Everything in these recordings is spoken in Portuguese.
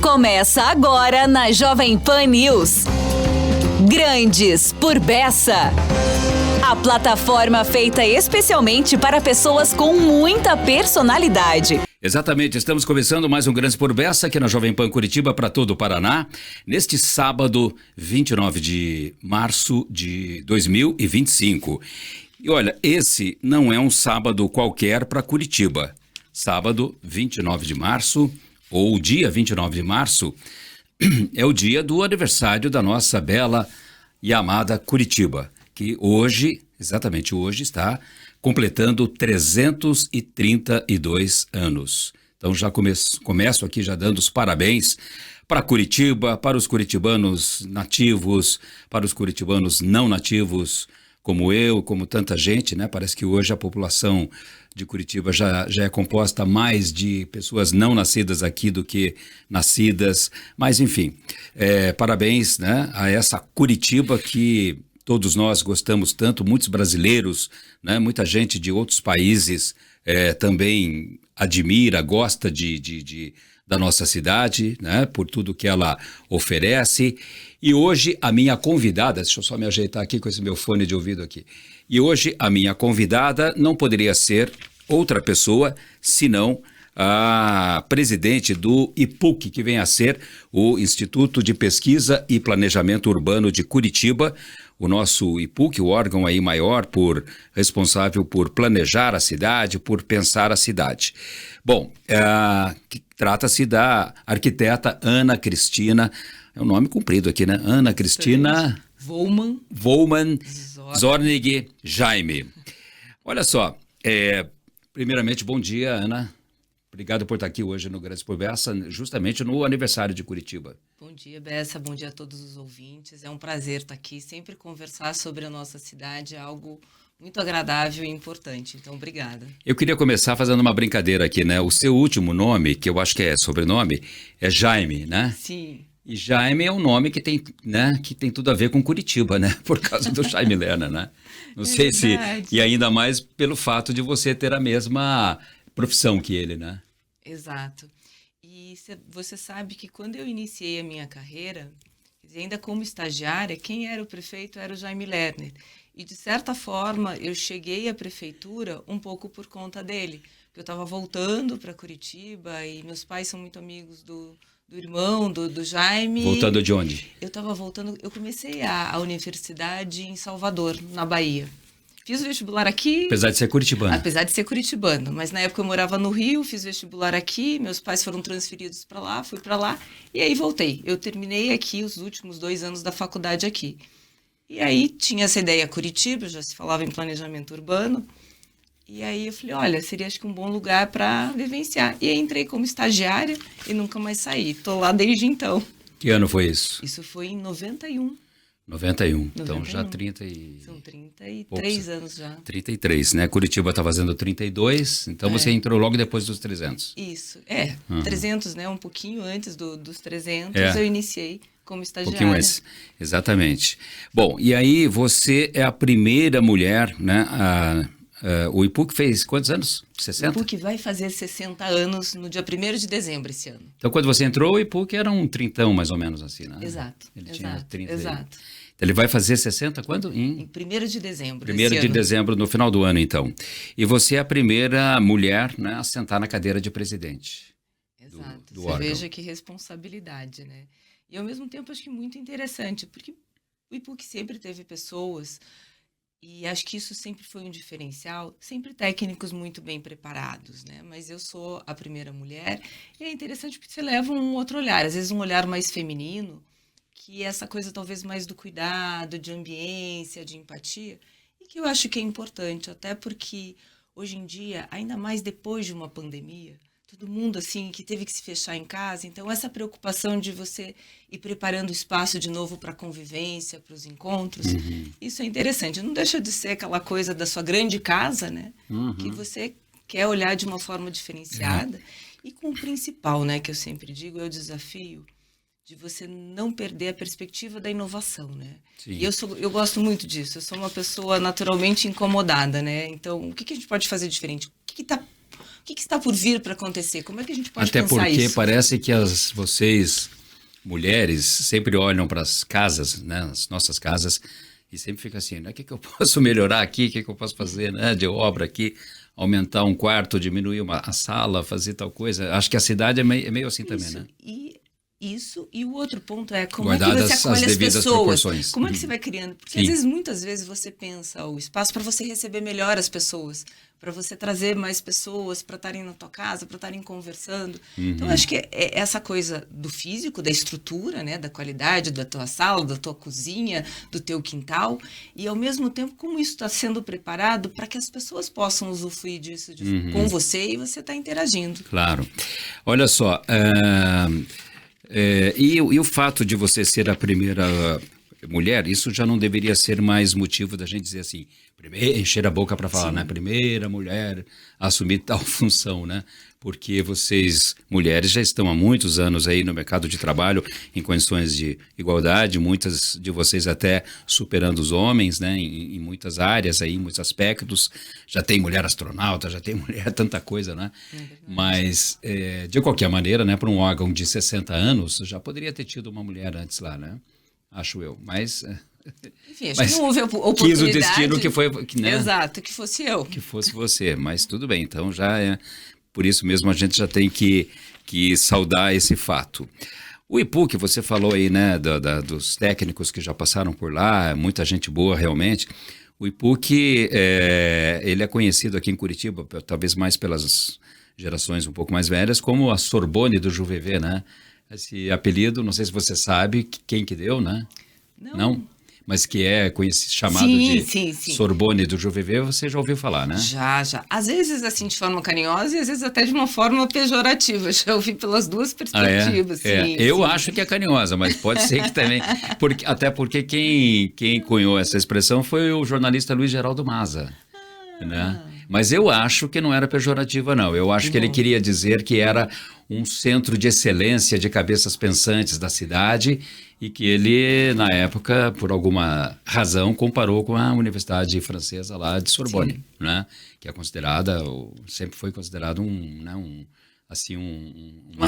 Começa agora na Jovem Pan News. Grandes por Bessa. A plataforma feita especialmente para pessoas com muita personalidade. Exatamente, estamos começando mais um Grandes por Bessa aqui na Jovem Pan Curitiba para todo o Paraná, neste sábado 29 de março de 2025. E olha, esse não é um sábado qualquer para Curitiba. Sábado 29 de março, ou dia 29 de março, é o dia do aniversário da nossa bela e amada Curitiba, que hoje, exatamente hoje, está completando 332 anos. Então já começo aqui já dando os parabéns para Curitiba, para os curitibanos nativos, para os curitibanos não nativos, como eu, como tanta gente, né? Parece que hoje a população de Curitiba já é composta mais de pessoas não nascidas aqui do que nascidas. Mas, enfim, parabéns, né, a essa Curitiba que todos nós gostamos tanto, muitos brasileiros, né, muita gente de outros países também admira, gosta da nossa cidade, né, por tudo que ela oferece. E hoje a minha convidada, deixa eu só me ajeitar aqui com esse meu fone de ouvido aqui. E hoje a minha convidada não poderia ser outra pessoa, senão a presidente do IPUC, que vem a ser o Instituto de Pesquisa e Planejamento Urbano de Curitiba, o nosso IPUC, o órgão aí maior responsável por planejar a cidade, por pensar a cidade. Bom, trata-se da arquiteta Ana Cristina, é um nome comprido aqui, né? Ana Cristina Volman Zornig Jaime. Olha só, primeiramente, bom dia, Ana. Obrigado por estar aqui hoje no Grandes por Bessa, justamente no aniversário de Curitiba. Bom dia, Bessa. Bom dia a todos os ouvintes. É um prazer estar aqui. Sempre conversar sobre a nossa cidade é algo muito agradável e importante. Então, obrigada. Eu queria começar fazendo uma brincadeira aqui, né? O seu último nome, que eu acho que é sobrenome, é Jaime, né? Sim. E Jaime é um nome que tem, né, que tem tudo a ver com Curitiba, né? Por causa do Jaime Lerner, né? Não sei se... E ainda mais pelo fato de você ter a mesma profissão que ele, né? Exato. E você sabe que quando eu iniciei a minha carreira, ainda como estagiária, quem era o prefeito era o Jaime Lerner. E, de certa forma, eu cheguei à prefeitura um pouco por conta dele. Porque eu estava voltando para Curitiba e meus pais são muito amigos do irmão, do Jaime. Voltando de onde? Eu estava voltando, eu comecei a universidade em Salvador, na Bahia. Fiz o vestibular aqui. Apesar de ser curitibano. Apesar de ser curitibano. Mas na época eu morava no Rio, fiz vestibular aqui, meus pais foram transferidos para lá, fui para lá e aí voltei. Eu terminei aqui os últimos 2 anos da faculdade aqui. E aí tinha essa ideia Curitiba, já se falava em planejamento urbano. E aí eu falei, olha, seria acho que um bom lugar para vivenciar. E aí entrei como estagiária e nunca mais saí. Estou lá desde então. Que ano foi isso? Isso foi em 91. 91. Então já 30 e... São 33 anos já. 33, né? Curitiba está fazendo 32, então você entrou logo depois dos 300. Isso, 300, né? Um pouquinho antes dos 300 eu iniciei como estagiária. Um pouquinho antes, exatamente. Bom, e aí você é a primeira mulher, né? O IPUC fez quantos anos? 60? O IPUC vai fazer 60 anos no dia 1º de dezembro esse ano. Então, quando você entrou, o IPUC era um trintão, mais ou menos, assim, né? Exato. Ele tinha 30. Exato. Então, ele vai fazer 60 quando? Em 1º de dezembro. 1º de dezembro, no final do ano, então. E você é a primeira mulher, né, a sentar na cadeira de presidente. Exato. Do você órgão. Veja que responsabilidade, né? E, ao mesmo tempo, acho que muito interessante, porque o IPUC sempre teve pessoas... E acho que isso sempre foi um diferencial, sempre técnicos muito bem preparados, né? Mas eu sou a primeira mulher e é interessante porque você leva um outro olhar, às vezes um olhar mais feminino, que é essa coisa talvez mais do cuidado, de ambiência, de empatia, e que eu acho que é importante, até porque hoje em dia, ainda mais depois de uma pandemia, todo mundo assim que teve que se fechar em casa, então essa preocupação de você ir preparando o espaço de novo para a convivência, para os encontros, isso é interessante. Não deixa de ser aquela coisa da sua grande casa, né? Que você quer olhar de uma forma diferenciada. E com o principal, né, que eu sempre digo, é o desafio de você não perder a perspectiva da inovação, né? Sim. E eu gosto muito disso. Eu sou uma pessoa naturalmente incomodada, né? Então, o que a gente pode fazer diferente? O que está por vir para acontecer? Como é que a gente pode Até pensar porque isso? parece que vocês, mulheres, sempre olham para as casas, né, as nossas casas, e sempre fica assim, né, o que eu posso melhorar aqui, o que eu posso fazer, né, de obra aqui, aumentar um quarto, diminuir a sala, fazer tal coisa. Acho que a cidade é meio assim também, né? E o outro ponto é como Guardadas é que você acolhe as as devidas pessoas. proporções. Como é que você vai criando? Porque às vezes, muitas vezes, você pensa o espaço para você receber melhor as pessoas, para você trazer mais pessoas para estarem na tua casa, para estarem conversando. Então, acho que é essa coisa do físico, da estrutura, né, da qualidade da tua sala, da tua cozinha, do teu quintal, e ao mesmo tempo como isso está sendo preparado para que as pessoas possam usufruir disso com você e você está interagindo. Claro. Olha só, e o fato de você ser a primeira mulher, isso já não deveria ser mais motivo da gente dizer assim, encher a boca para falar, né? Primeira mulher a assumir tal função, né? Porque vocês, mulheres, já estão há muitos anos aí no mercado de trabalho em condições de igualdade, muitas de vocês até superando os homens, né? Em muitas áreas aí, em muitos aspectos. Já tem mulher astronauta, já tem mulher tanta coisa, né? Mas, de qualquer maneira, né? Para um órgão de 60 anos, já poderia ter tido uma mulher antes lá, né? Acho eu, mas... Enfim, acho que não houve oportunidade. Quis o destino que foi... né? Exato, que fosse eu. Que fosse você, mas tudo bem, então já é... Por isso mesmo a gente já tem que saudar esse fato. O IPUC, você falou aí, né, dos técnicos que já passaram por lá, muita gente boa realmente. O IPUC, ele é conhecido aqui em Curitiba, talvez mais pelas gerações um pouco mais velhas, como a Sorbonne do JuVV, né? Esse apelido, não sei se você sabe quem que deu, né? Não? Mas que é chamado de Sorbonne do JuVV, você já ouviu falar, né? Já. Às vezes, assim, de forma carinhosa e às vezes até de uma forma pejorativa. Já ouvi pelas duas perspectivas. Eu acho que é carinhosa, mas pode ser que também... até porque quem cunhou essa expressão foi o jornalista Luiz Geraldo Maza, né? Mas eu acho que não era pejorativa, não. Eu acho que ele queria dizer que era um centro de excelência de cabeças pensantes da cidade e que ele, na época, por alguma razão, comparou com a Universidade Francesa lá de Sorbonne, né? Que é considerada, sempre foi considerado uma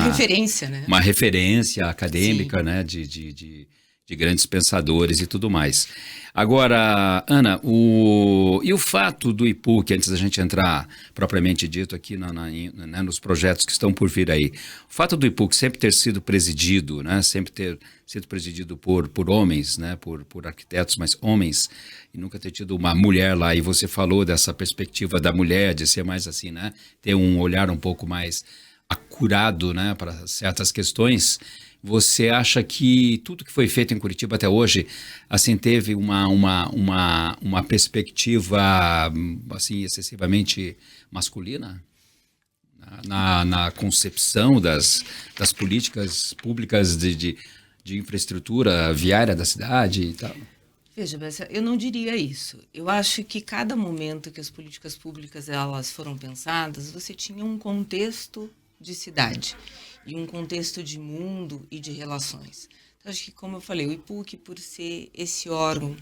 referência, né? Uma referência acadêmica, né? De grandes pensadores e tudo mais. Agora, Ana, e o fato do IPUC, antes da gente entrar propriamente dito aqui né, nos projetos que estão por vir aí, o fato do IPUC sempre ter sido presidido, né, sempre ter sido presidido por homens, né, por arquitetos, mas homens, e nunca ter tido uma mulher lá, e você falou dessa perspectiva da mulher, de ser mais assim, né, ter um olhar um pouco mais acurado, né, para certas questões. Você acha que tudo que foi feito em Curitiba até hoje, assim, teve uma perspectiva, assim, excessivamente masculina? Na concepção das políticas públicas de infraestrutura viária da cidade e tal? Veja, Bessa, eu não diria isso. Eu acho que cada momento que as políticas públicas elas foram pensadas, você tinha um contexto de cidade e um contexto de mundo e de relações. Então, acho que, como eu falei, o IPUC, por ser esse órgão,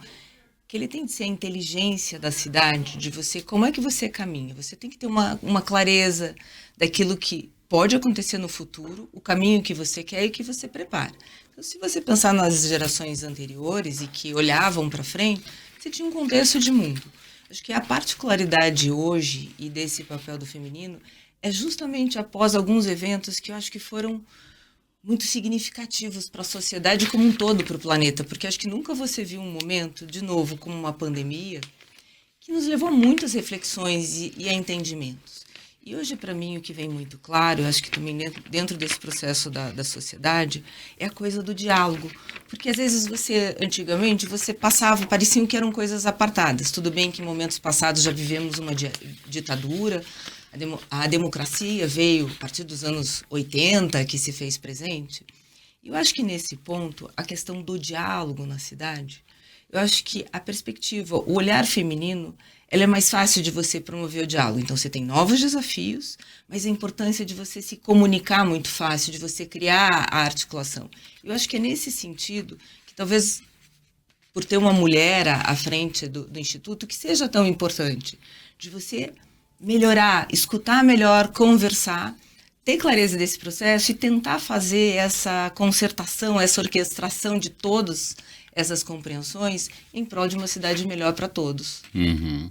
que ele tem de ser a inteligência da cidade, de você, como é que você caminha? Você tem que ter uma clareza daquilo que pode acontecer no futuro, o caminho que você quer e o que você prepara. Então, se você pensar nas gerações anteriores e que olhavam para frente, você tinha um contexto de mundo. Acho que a particularidade hoje e desse papel do feminino é justamente após alguns eventos que eu acho que foram muito significativos para a sociedade como um todo, para o planeta, porque acho que nunca você viu um momento, de novo, como uma pandemia, que nos levou a muitas reflexões e a entendimentos. E hoje, para mim, o que vem muito claro, eu acho que também dentro desse processo da sociedade, é a coisa do diálogo. Porque, às vezes, antigamente, você passava, pareciam que eram coisas apartadas. Tudo bem que em momentos passados já vivemos uma ditadura, a democracia veio a partir dos anos 80, que se fez presente. Eu acho que nesse ponto, a questão do diálogo na cidade, eu acho que a perspectiva, o olhar feminino, ela é mais fácil de você promover o diálogo. Então, você tem novos desafios, mas a importância de você se comunicar muito fácil, de você criar a articulação. Eu acho que é nesse sentido que talvez, por ter uma mulher à frente do Instituto, que seja tão importante, de você melhorar, escutar melhor, conversar, ter clareza desse processo e tentar fazer essa concertação, essa orquestração de todas essas compreensões em prol de uma cidade melhor para todos. Uhum.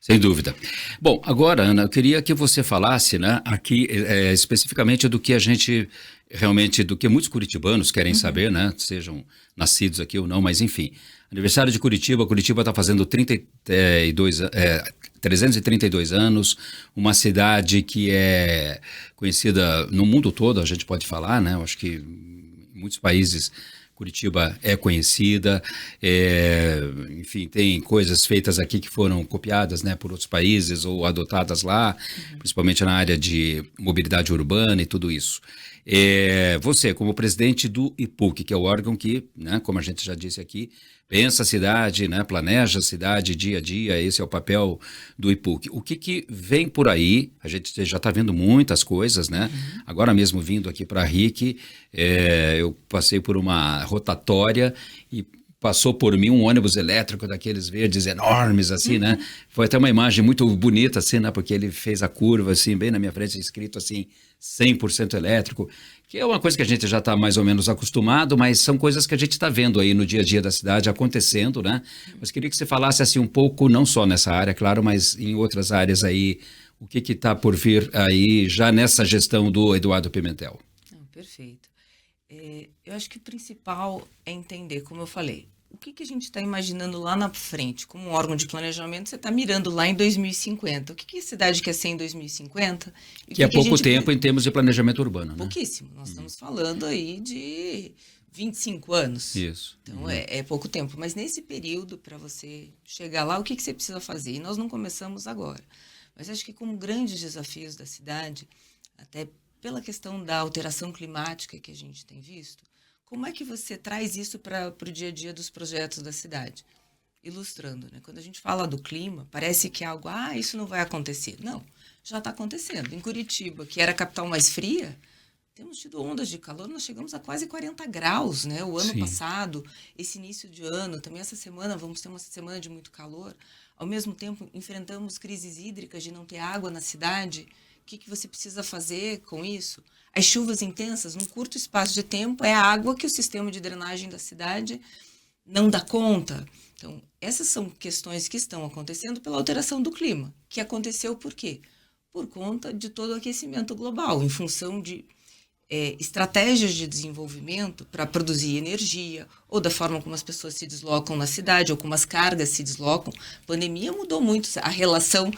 Sem dúvida. Bom, agora, Ana, eu queria que você falasse, né, aqui especificamente do que a gente realmente, do que muitos curitibanos querem saber, né, sejam nascidos aqui ou não, mas enfim. Aniversário de Curitiba, Curitiba está fazendo 332 anos, uma cidade que é conhecida no mundo todo, a gente pode falar, né, eu acho que em muitos países Curitiba é conhecida, enfim, tem coisas feitas aqui que foram copiadas, né, por outros países ou adotadas lá, principalmente na área de mobilidade urbana e tudo isso. Você, como presidente do IPUC, que é o órgão que, né, como a gente já disse aqui, pensa a cidade, né, planeja a cidade dia a dia, esse é o papel do IPUC. O que vem por aí? A gente já está vendo muitas coisas, né? Agora mesmo vindo aqui para a RIC, eu passei por uma rotatória e passou por mim um ônibus elétrico daqueles verdes enormes, assim, né? Foi até uma imagem muito bonita, assim, né? Porque ele fez a curva, assim, bem na minha frente, escrito assim, 100% elétrico, que é uma coisa que a gente já está mais ou menos acostumado, mas são coisas que a gente está vendo aí no dia a dia da cidade acontecendo, né? Mas queria que você falasse assim um pouco, não só nessa área, claro, mas em outras áreas aí, o que está por vir aí já nessa gestão do Eduardo Pimentel. Perfeito. Eu acho que o principal é entender, como eu falei, o que a gente está imaginando lá na frente. Como um órgão de planejamento, você está mirando lá em 2050. O que a cidade quer ser em 2050? Que é pouco tempo em termos de planejamento urbano, né? Pouquíssimo. Nós estamos falando aí de 25 anos. Isso. Então, é pouco tempo. Mas nesse período, para você chegar lá, o que você precisa fazer? E nós não começamos agora. Mas acho que como grandes desafios da cidade, até pela questão da alteração climática que a gente tem visto, como é que você traz isso para o dia a dia dos projetos da cidade? Ilustrando, né? Quando a gente fala do clima, parece que é algo, isso não vai acontecer. Não, já está acontecendo. Em Curitiba, que era a capital mais fria, temos tido ondas de calor, nós chegamos a quase 40 graus, né? O ano passado, esse início de ano, também essa semana, vamos ter uma semana de muito calor. Ao mesmo tempo, enfrentamos crises hídricas de não ter água na cidade. O que você precisa fazer com isso? As chuvas intensas, num curto espaço de tempo, é a água que o sistema de drenagem da cidade não dá conta. Então, essas são questões que estão acontecendo pela alteração do clima. Que aconteceu por quê? Por conta de todo o aquecimento global, em função de estratégias de desenvolvimento para produzir energia, ou da forma como as pessoas se deslocam na cidade, ou como as cargas se deslocam. A pandemia mudou muito a relação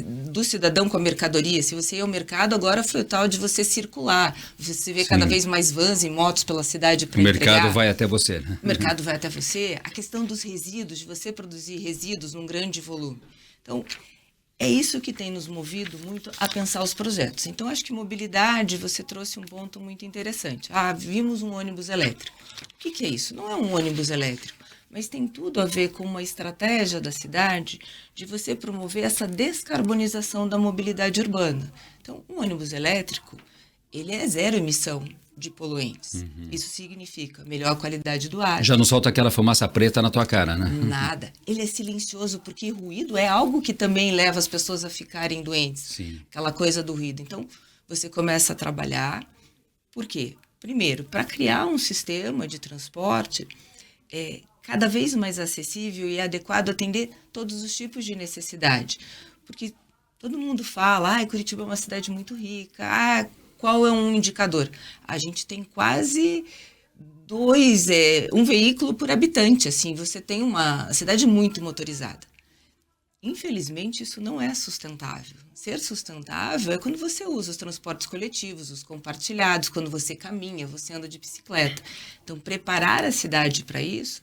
do cidadão com a mercadoria. Se você ia ao mercado, agora foi o tal de você circular. Você vê cada vez mais vans e motos pela cidade para entregar. O mercado vai até você, né? O mercado vai até você. A questão dos resíduos, de você produzir resíduos num grande volume. Então, é isso que tem nos movido muito a pensar os projetos. Então, acho que mobilidade, você trouxe um ponto muito interessante. Vimos um ônibus elétrico. O que é isso? Não é um ônibus elétrico, mas tem tudo a ver com uma estratégia da cidade de você promover essa descarbonização da mobilidade urbana. Então, um ônibus elétrico, ele é zero emissão de poluentes. Isso significa melhor qualidade do ar. Já não solta aquela fumaça preta na tua cara, né? Nada. Ele é silencioso porque ruído é algo que também leva as pessoas a ficarem doentes. Sim. Aquela coisa do ruído. Então, você começa a trabalhar. Por quê? Primeiro, para criar um sistema de transporte cada vez mais acessível e adequado a atender todos os tipos de necessidade. Porque todo mundo fala, Curitiba é uma cidade muito rica, qual é um indicador? A gente tem quase um veículo por habitante, assim, você tem uma cidade muito motorizada. Infelizmente, isso não é sustentável. Ser sustentável é quando você usa os transportes coletivos, os compartilhados, quando você caminha, você anda de bicicleta. Então, preparar a cidade para isso,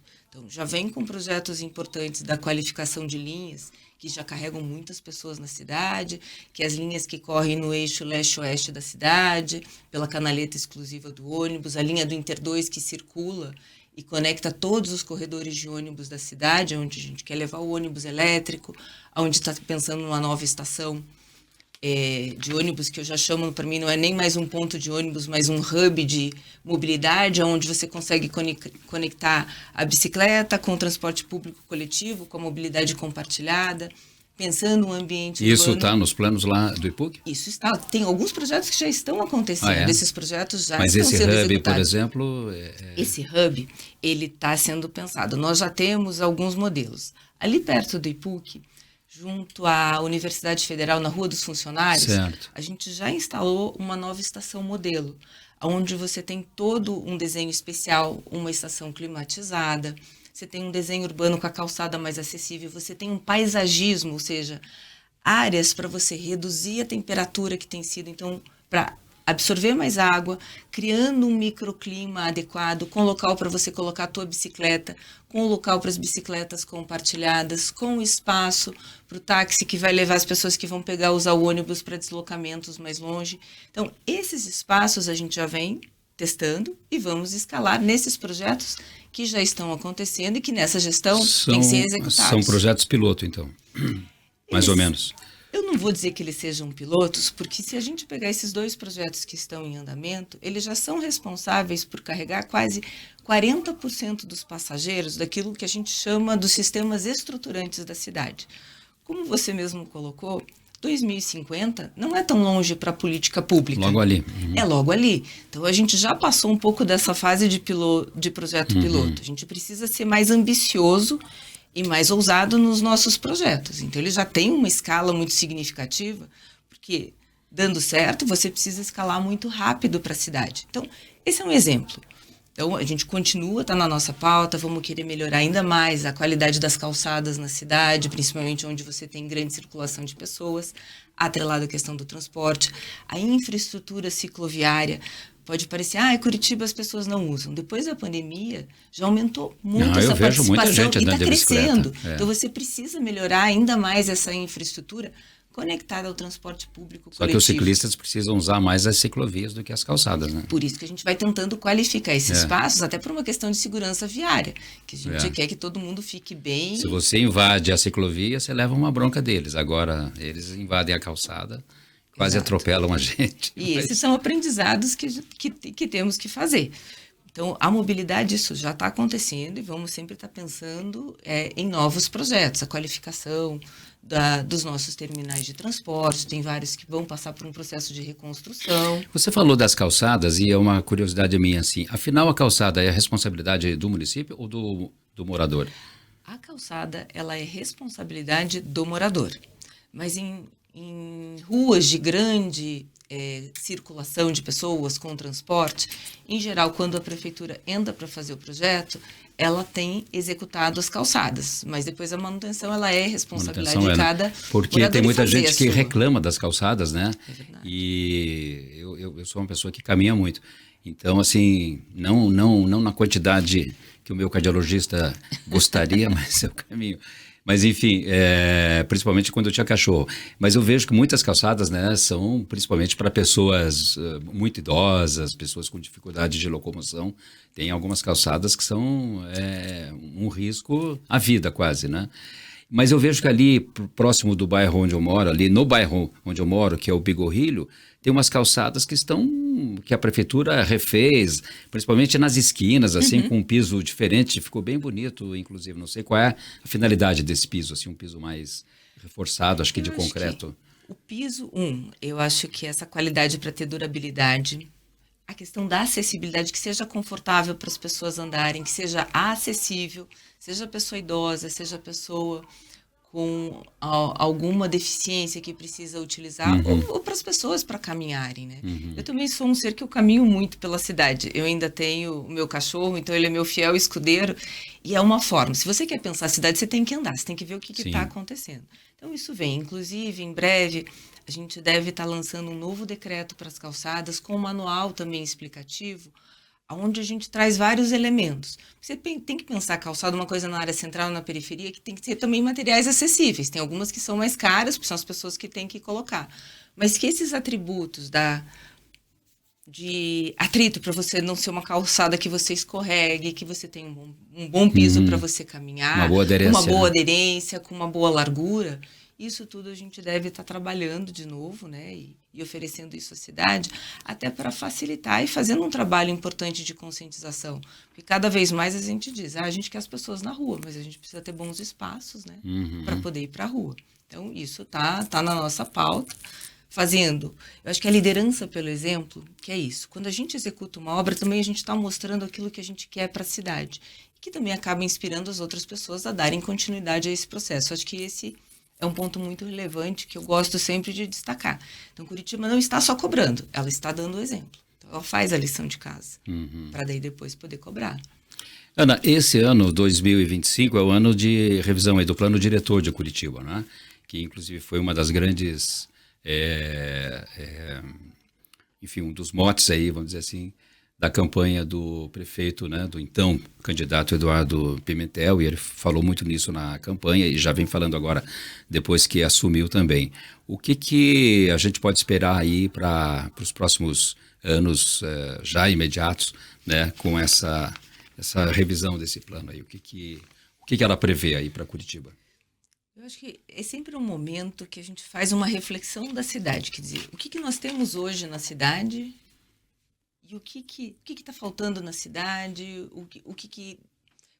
já vem com projetos importantes da qualificação de linhas, que já carregam muitas pessoas na cidade, que as linhas que correm no eixo leste-oeste da cidade, pela canaleta exclusiva do ônibus, a linha do Inter 2 que circula e conecta todos os corredores de ônibus da cidade, onde a gente quer levar o ônibus elétrico, onde está pensando numa nova estação de ônibus, que eu já chamo, para mim, não é nem mais um ponto de ônibus, mas um hub de mobilidade, onde você consegue conectar a bicicleta com o transporte público coletivo, com a mobilidade compartilhada. pensando um ambiente Isso urbano. está nos planos lá do IPUC? Isso está. Tem alguns projetos que já estão acontecendo. Esses projetos já Mas estão esse sendo hub, executados. por exemplo... Esse hub, ele está sendo pensado. Nós já temos alguns modelos. Ali perto do IPUC, junto à Universidade Federal, na Rua dos Funcionários, Certo. a gente já instalou uma nova estação modelo, onde você tem todo um desenho especial, uma estação climatizada, você tem um desenho urbano com a calçada mais acessível, você tem um paisagismo, ou seja, áreas para você reduzir a temperatura que tem sido, então, para absorver mais água, criando um microclima adequado, com local para você colocar a tua bicicleta, com local para as bicicletas compartilhadas, com espaço para o táxi que vai levar as pessoas que vão usar o ônibus para deslocamentos mais longe. Então, esses espaços a gente já vem testando e vamos escalar nesses projetos que já estão acontecendo e que nessa gestão têm que ser executados. São projetos piloto, então, mais ou menos. Eu não vou dizer que eles sejam pilotos, porque se a gente pegar esses 2 projetos que estão em andamento, eles já são responsáveis por carregar quase 40% dos passageiros daquilo que a gente chama dos sistemas estruturantes da cidade. Como você mesmo colocou, 2050 não é tão longe para a política pública. Logo ali. É logo ali. Então, a gente já passou um pouco dessa fase de projeto piloto. A gente precisa ser mais ambicioso e mais ousado nos nossos projetos. Então, ele já tem uma escala muito significativa, porque, dando certo, você precisa escalar muito rápido para a cidade. Então, esse é um exemplo. Então, a gente continua, está na nossa pauta, vamos querer melhorar ainda mais a qualidade das calçadas na cidade, principalmente onde você tem grande circulação de pessoas, atrelado à questão do transporte, a infraestrutura cicloviária. Pode parecer, Curitiba as pessoas não usam. Depois da pandemia, já aumentou muito essa participação e está crescendo. Então, você precisa melhorar ainda mais essa infraestrutura conectada ao transporte público coletivo. Só que os ciclistas precisam usar mais as ciclovias do que as calçadas, né? Por isso que a gente vai tentando qualificar esses espaços, até por uma questão de segurança viária, que a gente quer que todo mundo fique bem. Se você invade a ciclovia, você leva uma bronca deles. Agora, eles invadem a calçada, quase atropelam a gente. E esses são aprendizados que temos que fazer. Então, a mobilidade, isso já está acontecendo e vamos sempre estar pensando em novos projetos, a qualificação dos nossos terminais de transporte, tem vários que vão passar por um processo de reconstrução. Você falou das calçadas e é uma curiosidade minha, assim, afinal a calçada é a responsabilidade do município ou do morador? A calçada, ela é responsabilidade do morador, mas em ruas de grande circulação de pessoas com transporte, em geral, quando a prefeitura entra para fazer o projeto, ela tem executado as calçadas, mas depois a manutenção ela é responsabilidade de cada porque tem muita gente que sua. reclama das calçadas, né? É verdade. E eu sou uma pessoa que caminha muito. Então, assim, não na quantidade que o meu cardiologista gostaria, mas eu caminho. Mas, enfim, principalmente quando eu tinha cachorro. Mas eu vejo que muitas calçadas, né, são principalmente para pessoas muito idosas, pessoas com dificuldade de locomoção. Tem algumas calçadas que são um risco à vida quase, né? Mas eu vejo que ali, próximo do bairro onde eu moro, ali no bairro onde eu moro, que é o Bigorrilho, tem umas calçadas que a prefeitura refez, principalmente nas esquinas, assim, com um piso diferente, ficou bem bonito, inclusive. Não sei qual é a finalidade desse piso, assim, um piso mais reforçado, acho que de concreto. O piso, eu acho que essa qualidade para ter durabilidade, a questão da acessibilidade, que seja confortável para as pessoas andarem, que seja acessível, seja a pessoa idosa, seja a pessoa com alguma deficiência que precisa utilizar, ou para as pessoas para caminharem, né? Eu também sou um ser que eu caminho muito pela cidade. Eu ainda tenho o meu cachorro, então ele é meu fiel escudeiro, e é uma forma. Se você quer pensar a cidade, você tem que andar, você tem que ver o que está acontecendo. Então isso vem, inclusive, em breve, a gente deve estar lançando um novo decreto para as calçadas, com um manual também explicativo, onde a gente traz vários elementos. Você tem que pensar a calçada uma coisa na área central, na periferia, que tem que ter também materiais acessíveis. Tem algumas que são mais caras, porque são as pessoas que têm que colocar. Mas que esses atributos de atrito, para você não ser uma calçada que você escorregue, que você tenha um bom piso para você caminhar, uma boa aderência, uma boa aderência, com uma boa largura. Isso tudo a gente deve estar trabalhando de novo, né? E oferecendo isso à cidade, até para facilitar e fazendo um trabalho importante de conscientização. Porque cada vez mais a gente diz, a gente quer as pessoas na rua, mas a gente precisa ter bons espaços, né? Para poder ir para a rua. Então, isso tá na nossa pauta, fazendo. Eu acho que a liderança pelo exemplo, que é isso. Quando a gente executa uma obra, também a gente está mostrando aquilo que a gente quer para a cidade, que também acaba inspirando as outras pessoas a darem continuidade a esse processo. Acho que esse é um ponto muito relevante que eu gosto sempre de destacar. Então, Curitiba não está só cobrando, ela está dando o exemplo. Então, ela faz a lição de casa, para daí depois poder cobrar. Ana, esse ano, 2025, é o ano de revisão aí do plano diretor de Curitiba, né? Que inclusive foi uma das grandes, enfim, um dos motes aí, vamos dizer assim, da campanha do prefeito, né, do então candidato Eduardo Pimentel, e ele falou muito nisso na campanha e já vem falando agora, depois que assumiu também. O que a gente pode esperar aí para os próximos anos já imediatos, né, com essa revisão desse plano aí? O que ela prevê aí para Curitiba? Eu acho que é sempre um momento que a gente faz uma reflexão da cidade, quer dizer, o que nós temos hoje na cidade e o que está faltando na cidade, o que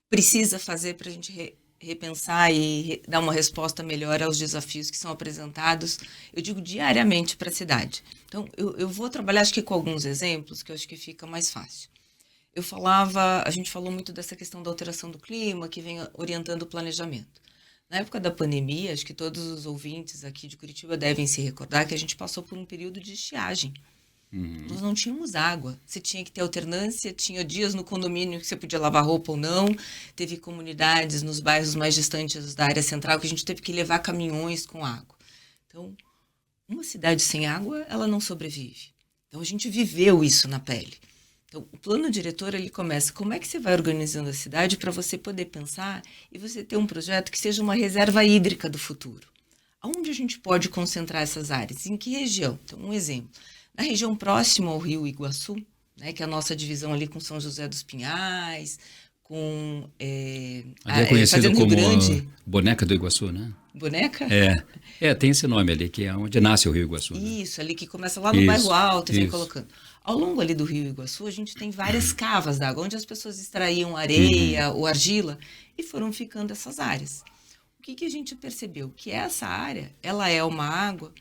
precisa fazer para a gente repensar e dar uma resposta melhor aos desafios que são apresentados, eu digo, diariamente para a cidade. Então, eu vou trabalhar, acho que com alguns exemplos, que eu acho que fica mais fácil. A gente falou muito dessa questão da alteração do clima, que vem orientando o planejamento. Na época da pandemia, acho que todos os ouvintes aqui de Curitiba devem se recordar que a gente passou por um período de estiagem. Nós não tínhamos água, você tinha que ter alternância, tinha dias no condomínio que você podia lavar roupa ou não, teve comunidades nos bairros mais distantes da área central que a gente teve que levar caminhões com água. Então, uma cidade sem água, ela não sobrevive. Então, a gente viveu isso na pele. Então, o plano diretor, ele começa, como é que você vai organizando a cidade para você poder pensar e você ter um projeto que seja uma reserva hídrica do futuro? Aonde a gente pode concentrar essas áreas? Em que região? Então, um exemplo. Na região próxima ao Rio Iguaçu, né, que é a nossa divisão ali com São José dos Pinhais, com ali é conhecido como Grande. Boneca do Iguaçu, né? Boneca? Tem esse nome ali, que é onde nasce o Rio Iguaçu. Isso, né? Ali que começa lá no bairro Alto e vem colocando. Ao longo ali do Rio Iguaçu, a gente tem várias cavas d'água, onde as pessoas extraíam areia ou argila, e foram ficando essas áreas. O que a gente percebeu? Que essa área, ela é uma água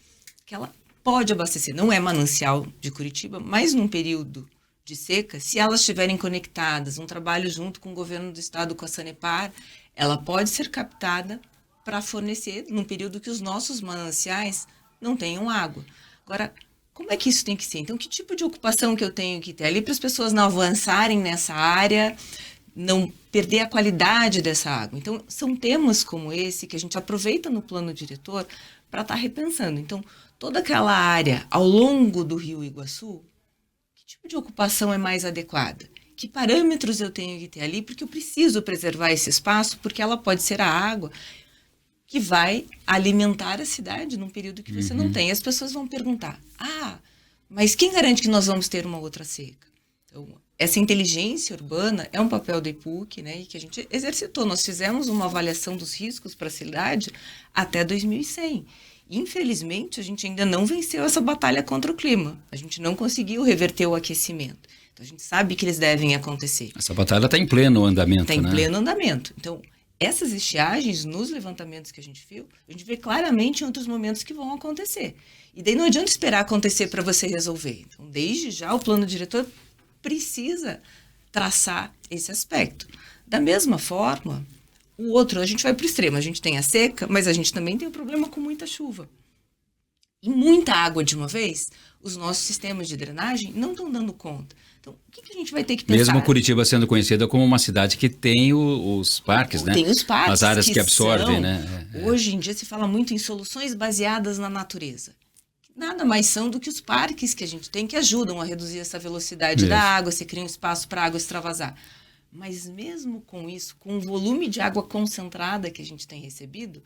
que ela pode abastecer, não é manancial de Curitiba, mas num período de seca, se elas estiverem conectadas, um trabalho junto com o governo do estado, com a Sanepar, ela pode ser captada para fornecer num período que os nossos mananciais não tenham água. Agora, como é que isso tem que ser? Então, que tipo de ocupação que eu tenho que ter ali para as pessoas não avançarem nessa área, não perder a qualidade dessa água? Então, são temas como esse que a gente aproveita no plano diretor para estar repensando. Então, toda aquela área ao longo do Rio Iguaçu, que tipo de ocupação é mais adequada? Que parâmetros eu tenho que ter ali? Porque eu preciso preservar esse espaço, porque ela pode ser a água que vai alimentar a cidade num período que você não tem. As pessoas vão perguntar, mas quem garante que nós vamos ter uma outra seca? Então, essa inteligência urbana é um papel do IPUC, né, e que a gente exercitou. Nós fizemos uma avaliação dos riscos para a cidade até 2100. Infelizmente, a gente ainda não venceu essa batalha contra o clima. A gente não conseguiu reverter o aquecimento. Então, a gente sabe que eles devem acontecer. Essa batalha está em pleno andamento, Está em pleno andamento. Então, essas estiagens, nos levantamentos que a gente viu, a gente vê claramente em outros momentos que vão acontecer. E daí não adianta esperar acontecer para você resolver. Então, desde já, o plano diretor precisa traçar esse aspecto. Da mesma forma, o outro, a gente vai para o extremo. A gente tem a seca, mas a gente também tem o problema com muita chuva. E muita água de uma vez, os nossos sistemas de drenagem não estão dando conta. Então, o que a gente vai ter que pensar? Mesmo Curitiba sendo conhecida como uma cidade que tem os parques, né? Tem os parques. As áreas que absorvem, né? Hoje em dia se fala muito em soluções baseadas na natureza. Nada mais são do que os parques que a gente tem que ajudam a reduzir essa velocidade da água, você cria um espaço para a água extravasar. Mas mesmo com isso, com o volume de água concentrada que a gente tem recebido,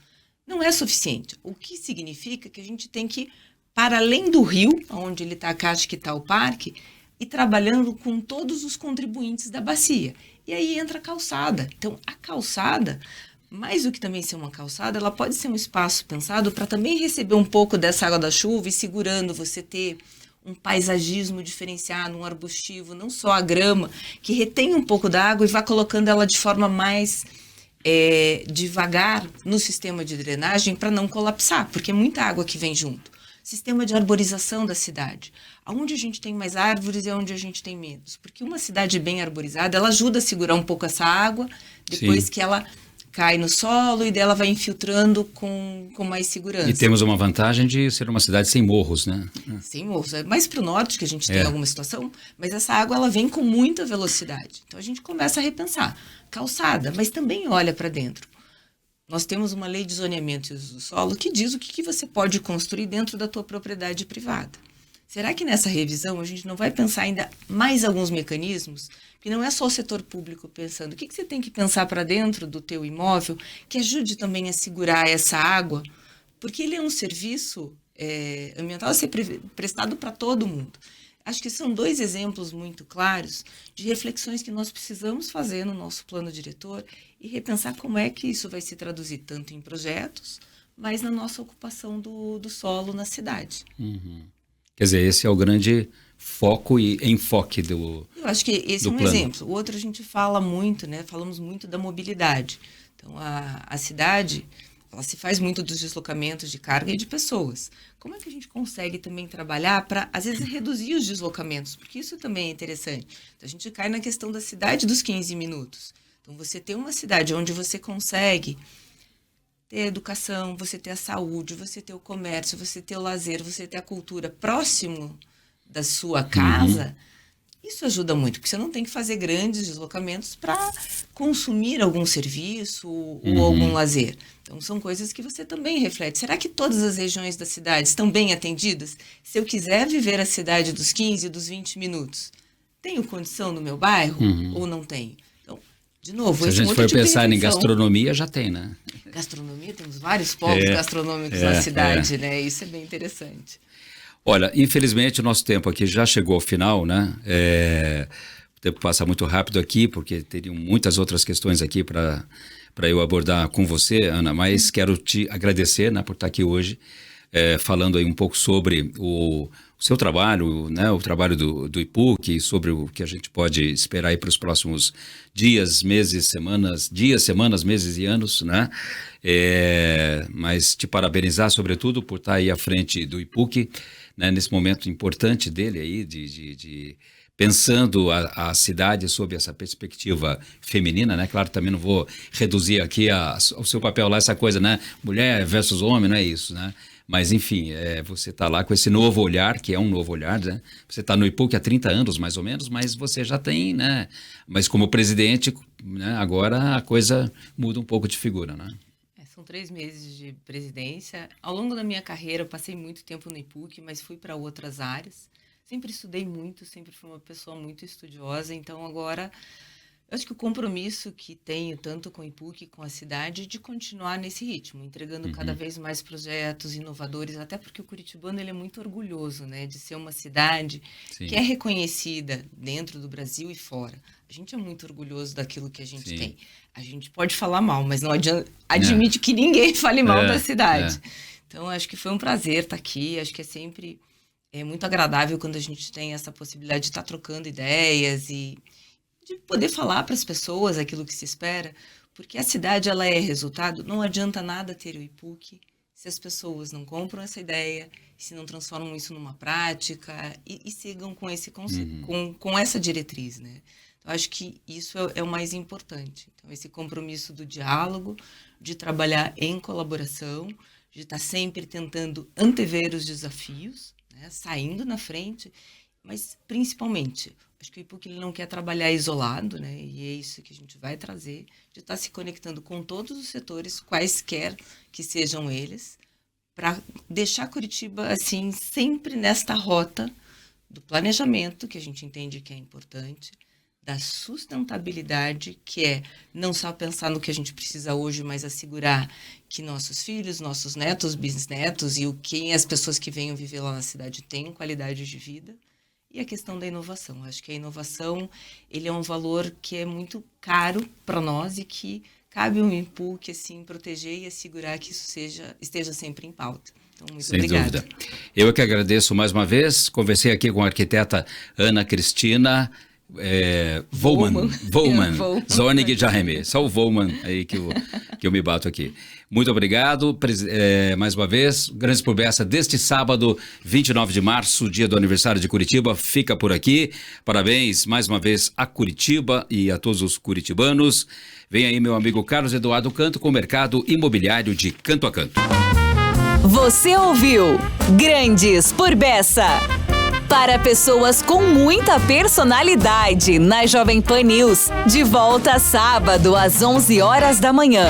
não é suficiente. O que significa que a gente tem que, para além do rio, onde ele está a caixa que está o parque, e trabalhando com todos os contribuintes da bacia. E aí entra a calçada. Então, a calçada, mais do que também ser uma calçada, ela pode ser um espaço pensado para também receber um pouco dessa água da chuva e segurando, você ter um paisagismo diferenciado, um arbustivo, não só a grama, que retém um pouco da água e vai colocando ela de forma mais devagar no sistema de drenagem para não colapsar, porque é muita água que vem junto. Sistema de arborização da cidade. Aonde a gente tem mais árvores é onde a gente tem menos. Porque uma cidade bem arborizada, ela ajuda a segurar um pouco essa água, depois Sim. que ela cai no solo e dela vai infiltrando com mais segurança. E temos uma vantagem de ser uma cidade sem morros, né? Sem morros. É mais para o norte que a gente tem alguma situação, mas essa água ela vem com muita velocidade. Então a gente começa a repensar. Calçada, mas também olha para dentro. Nós temos uma lei de zoneamento e uso do solo que diz o que você pode construir dentro da tua propriedade privada. Será que nessa revisão a gente não vai pensar ainda mais alguns mecanismos? Que não é só o setor público pensando. O que você tem que pensar para dentro do teu imóvel que ajude também a segurar essa água? Porque ele é um serviço ambiental a ser prestado para todo mundo. Acho que são 2 exemplos muito claros de reflexões que nós precisamos fazer no nosso plano diretor e repensar como é que isso vai se traduzir tanto em projetos, mas na nossa ocupação do solo na cidade. Uhum. Quer dizer, esse é o grande foco e enfoque do Eu acho que esse é um plano. exemplo. O outro a gente fala muito, né? Falamos muito da mobilidade. Então, a cidade, ela se faz muito dos deslocamentos de carga e de pessoas. Como é que a gente consegue também trabalhar para, às vezes, reduzir os deslocamentos? Porque isso também é interessante. Então, a gente cai na questão da cidade dos 15 minutos. Então, você tem uma cidade onde você consegue ter a educação, você ter a saúde, você ter o comércio, você ter o lazer, você ter a cultura próximo da sua casa, isso ajuda muito, porque você não tem que fazer grandes deslocamentos para consumir algum serviço ou algum lazer. Então, são coisas que você também reflete. Será que todas as regiões da cidade estão bem atendidas? Se eu quiser viver a cidade dos 15, dos 20 minutos, tenho condição no meu bairro ou não tenho? Então, de novo, Se a esse é um gente outro for tipo de pensar em reflexão. gastronomia, já tem, né? Gastronomia, temos vários polos gastronômicos na cidade, né? Isso é bem interessante. Olha, infelizmente o nosso tempo aqui já chegou ao final, né? O tempo passa muito rápido aqui, porque teriam muitas outras questões aqui para eu abordar com você, Ana, mas quero te agradecer, né, por estar aqui hoje, falando aí um pouco sobre o seu trabalho, né, o trabalho do IPUC, sobre o que a gente pode esperar aí para os próximos dias, meses, semanas, meses e anos, né? Mas te parabenizar, sobretudo, por estar aí à frente do IPUC, né, nesse momento importante dele aí, de pensando a cidade sob essa perspectiva feminina, né? Claro, também não vou reduzir aqui o seu papel lá, essa coisa, né? Mulher versus homem, não é isso, né? Mas, enfim, você está lá com esse novo olhar, que é um novo olhar, né? Você está no IPUC há 30 anos, mais ou menos, mas você já tem, né? Mas como presidente, né, agora a coisa muda um pouco de figura, né? São 3 meses de presidência. Ao longo da minha carreira, eu passei muito tempo no IPUC, mas fui para outras áreas. Sempre estudei muito, sempre fui uma pessoa muito estudiosa. Então, agora, eu acho que o compromisso que tenho, tanto com o IPUC, com a cidade, é de continuar nesse ritmo, entregando cada vez mais projetos inovadores, até porque o curitibano ele é muito orgulhoso, né, de ser uma cidade que é reconhecida dentro do Brasil e fora. A gente é muito orgulhoso daquilo que a gente tem. A gente pode falar mal, mas não admite que ninguém fale mal da cidade. Então, acho que foi um prazer estar aqui. Acho que é muito agradável quando a gente tem essa possibilidade de estar trocando ideias e de poder falar para as pessoas aquilo que se espera, porque a cidade ela é resultado. Não adianta nada ter o IPUC se as pessoas não compram essa ideia, se não transformam isso numa prática e sigam com esse com essa diretriz, né? Então, acho que isso é o mais importante. Então, esse compromisso do diálogo, de trabalhar em colaboração, de estar sempre tentando antever os desafios, né, saindo na frente, mas principalmente, acho que o IPUC ele não quer trabalhar isolado, né, e é isso que a gente vai trazer, de estar se conectando com todos os setores, quaisquer que sejam eles, para deixar Curitiba, assim, sempre nesta rota do planejamento, que a gente entende que é importante, da sustentabilidade, que é não só pensar no que a gente precisa hoje, mas assegurar que nossos filhos, nossos netos, bisnetos e as pessoas que venham viver lá na cidade tenham qualidade de vida. E a questão da inovação. Acho que a inovação ele é um valor que é muito caro para nós e que cabe um IPUC assim, proteger e assegurar que isso esteja sempre em pauta. Então, muito obrigada. Sem dúvida. Eu que agradeço mais uma vez. Conversei aqui com a arquiteta Ana Cristina Volman. Zornig Jarreme. Só o Volman aí que eu me bato aqui. Muito obrigado. Mais uma vez, Grandes por Bessa deste sábado, 29 de março, dia do aniversário de Curitiba, fica por aqui. Parabéns mais uma vez a Curitiba e a todos os curitibanos. Vem aí meu amigo Carlos Eduardo Canto com o mercado imobiliário de Canto a Canto. Você ouviu Grandes por Bessa. Para pessoas com muita personalidade, na Jovem Pan News. De volta sábado às 11 horas da manhã.